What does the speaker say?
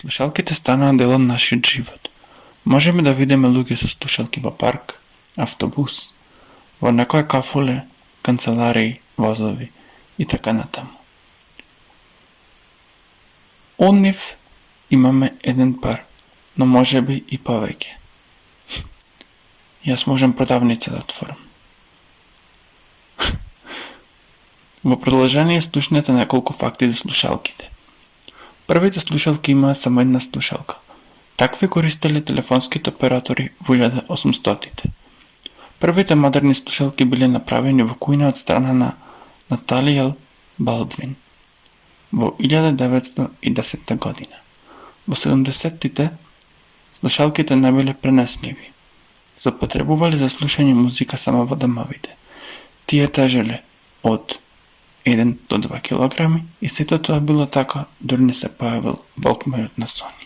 Слушалките станаа дел од нашиот живот. Можеме да видиме луѓе со слушалки во парк, автобус, во некоја кафуле, канцеларии, возови и така натаму. Од нив имаме еден пар, но можеби и повеќе. Јас можам продавница да отворам. Во продолжение слушнете неколку факти за слушалките. Првите слушалки имаа само една слушалка. Такви користеле телефонските оператори во 1800-тите. Првите модерни слушалки биле направени во кујна од страна на Наталија Балдвин во 1910 година. Во 70-тите слушалките не биле пренесливи. Се употребувале за слушање музика само во домовите. Тие тежеле од 1 до 2 килограми и сето тоа било така, дури не се појавил волкмерот на Сони.